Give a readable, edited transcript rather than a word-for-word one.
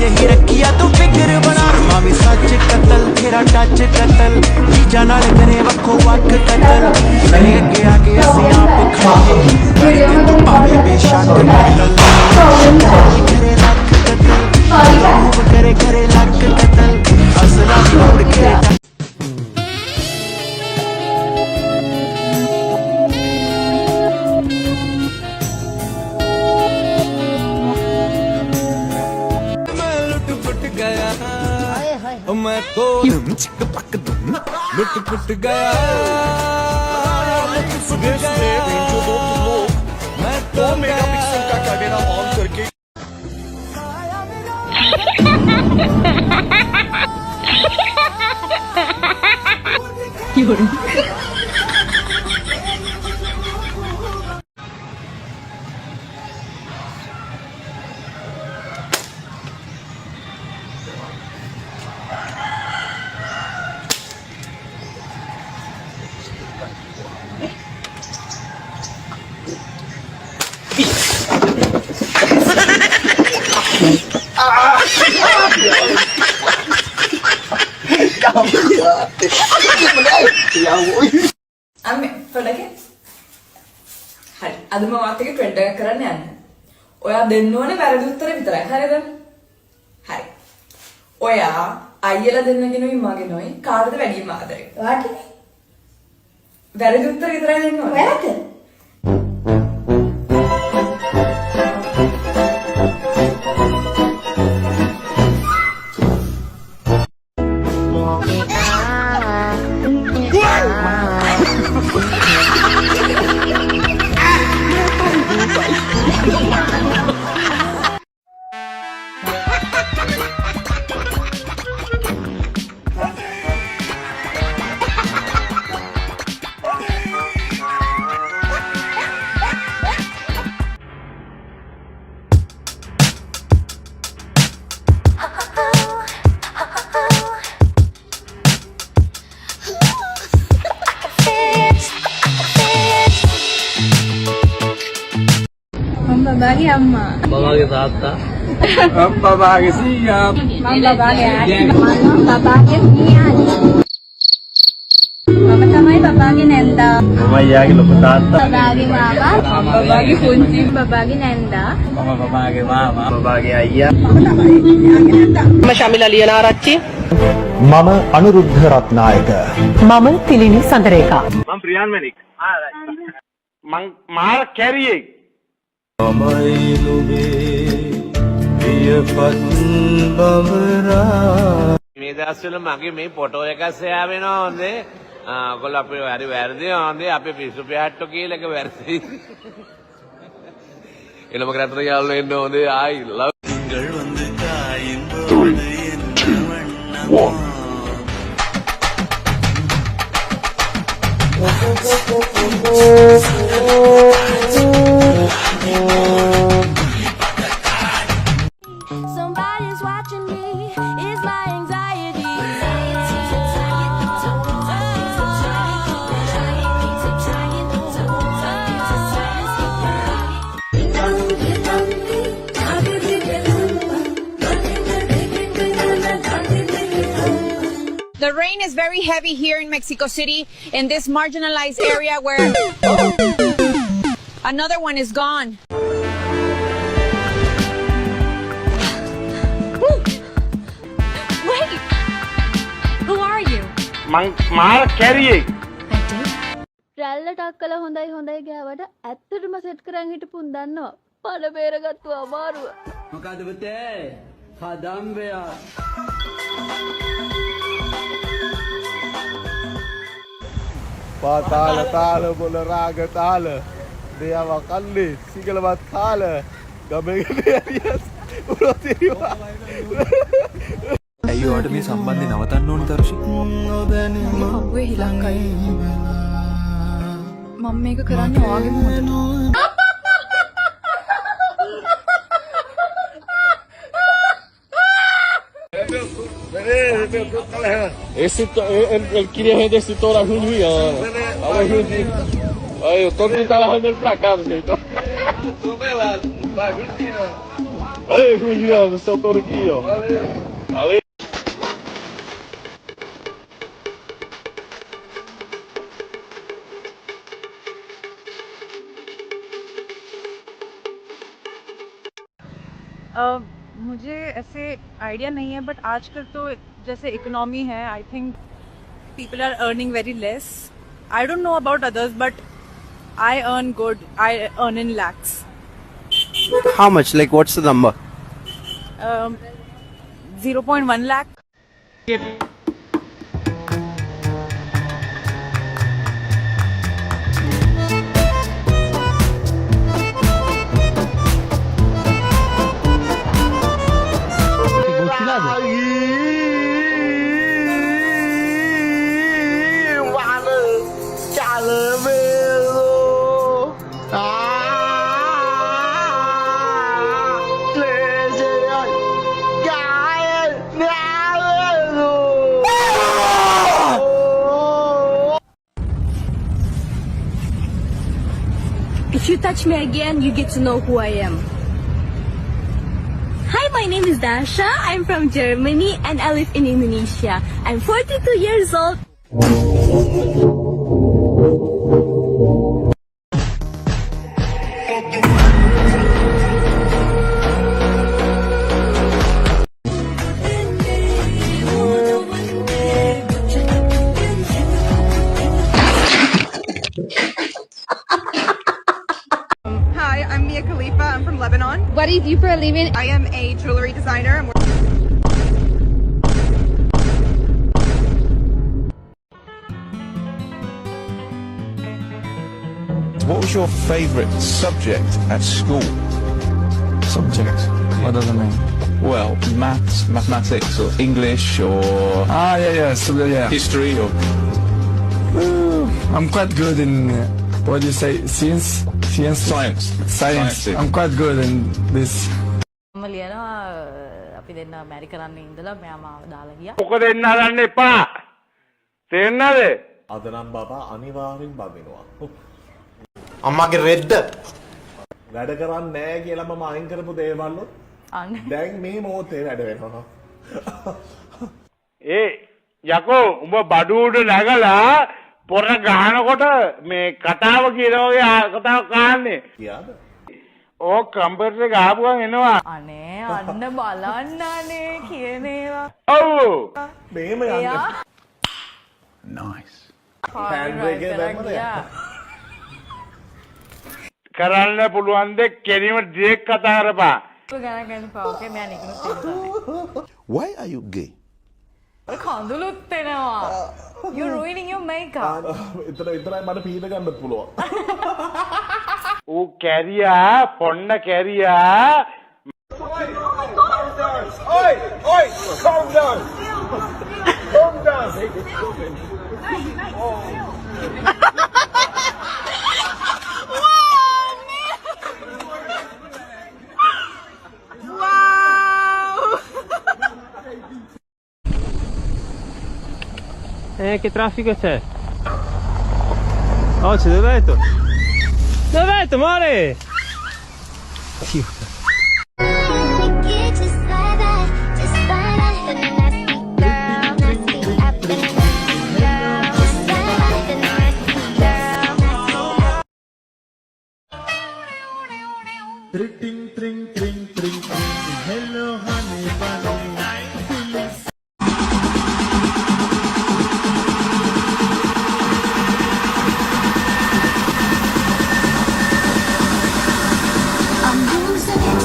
यही रखिया तू फिक्र बना मामी सच कतल तेरा टच कतल जीजा नाल करे वखो वख कतल मेरे अगे आके असी आप खाए तू पावे बेशक कतल करे लख कतल करे करे लख कतल असला छोड़ के मैं तो चिक पक लुट पुट गया मैं तो मेगापिक्सल का कैमरा ऑन करके අම්මේ පොඩක හරි අද මම වාත් එක ට්‍රෙන්ඩ් එකක් කරන්න යන්නේ. ඔයා දෙන්න ඕනේ වැරදි උත්තර විතරයි. හරිද? හරි. ඔයා අයියලා දෙන්නගෙනුයි මගෙනුයි කාටද වැඩිම ආදරේ? ඔයාටනේ. වැරදි උත්තර විතරයි දෙන්න ඕනේ. ඔයාට? Babagi amma. Babagi තාත්තා. बाबा Siya Mama babagi ati. Mama babagi niyan. Mama tamay babagi nenda. මම යාගේ ලොකු තාත්තා. Babagi mama. Babagi kunci. Babagi nenda. මම බබාගේ මාමා. බබාගේ අයියා. මම ශමිලා ලියනාරච්චි මම අනුරුද්ධ රත්නායක මම තිලිනි සඳරේකා මම ප්‍රියාන් මැණික්. මං මාර කැරියෙක්. මේ දවස්වල මගේ මේ ෆොටෝ එක ෂෙයා වෙනවා හොඳේ. ඔයගොල්ලෝ අපේ හරි වැරදි හොඳේ අපේ පිස්සු පියාට්ටෝ කියලා එක වැරදි. එළම කරතර යාළුවෝ එන්න හොඳේ ආයි ලව්. திங்கள் வந்து காயும் போது என்ன வண்ணமோ Somebody's watching me, is my anxiety. The rain is very heavy here in Mexico City, in this marginalized area where another one is gone. Wait! Who are you? මං මාර කැරියෙක්. රැල්ලට අක්කලා හොඳයි හොඳයි ගෑවට ඇත්තටම සෙට් කරන් හිටපුන් දන්නවා. පඩ බේරගත්තු අමාරුව. මොකද පුතේ? කදම්බයා. පාතාල තාල බොල රාග තාල දෙයව කල්ලේ සිගලවත් කාල ගමගෙන ඇරියස් උරතිරිවා ඇයි ඔයාට මේ සම්බන්ධය නවතන්න ඕනි දර්ශි? ඔබේ හිලක්කයි. මම මේක කරන්නේ ඔයාගේම හොඳට. Ele queria render esse touro a Juliana. Olha a Juliana. Olha, eu tô tentando render pra cá, gente. Tô pelado. Bagulho que não. Valeu, Julião, você é o touro aqui, ó. Valeu. मुझे ऐसे आइडिया नहीं है but आजकल तो जैसे economy है I think people are earning very less I don't know about others but I earn good I earn in lakhs How much? Like, what's the number? 0.1 lakh If you touch me again, you get to know who I am. Hi, my name is Dasha. I'm from Germany and I live in Indonesia. I'm 42 years old. Hi, I'm Mia Khalifa. I'm from Lebanon. What do you do for a living? I am a jewelry designer. What was your favorite subject at school? Subject? What does it mean? Well, maths, mathematics, or English, or Yeah. So, yeah. history, or I'm quite good in, what do you say, science? science. Science. I'm quite good in this. ලියනවා අපි දෙන්න මැරි කරන්න ඉඳලා මෙයා මාව දාලා ගියා. මොකද එන්න හදන්න එපා. තේරෙනවද? අද නම් බබා අනිවාර්යෙන් බබිනවා. අම්මාගේ රෙද්ද වැඩ කරන්නේ නැහැ කියලා මම අයින් කරපු දේවල් අන්න දැන් මේ මොහොතේ වැඩ වෙනවා. ඒ යකෝ උඹ බඩු උඩ නැගලා පොර ගහනකොට මේ කතාව කියන වගේ කතාව කහන්නේ. කියාද? ඕ කම්පියුටර් එක ආපුවම එනවා. අනේ අන්න බලන්නනේ කියන ඒවා. ඔව්. මේම යන්න. nice. හෑන්ඩ් බ්‍රේක් එක දැම්මද? කරන්න පුළුවන් දෙ කෙලිම ඩිරෙක්ට් කතා කරපන්. ගණන් ගන්න පා ඕකේ මෙයා නිකුත් වෙනවා. Why are you gay? කඳුළුත් එනවා. You ruining your makeup. එතන විතරයි මට පීඩ ගන්නත් පුළුවන්. ඌ කැරියා පොන්න කැරියා. Oi, calm down. Calm down. Che traffico c'è? Oh, c'è dove hai detto? Dove hai detto, amore? Hello honey bunny. I'm losing it.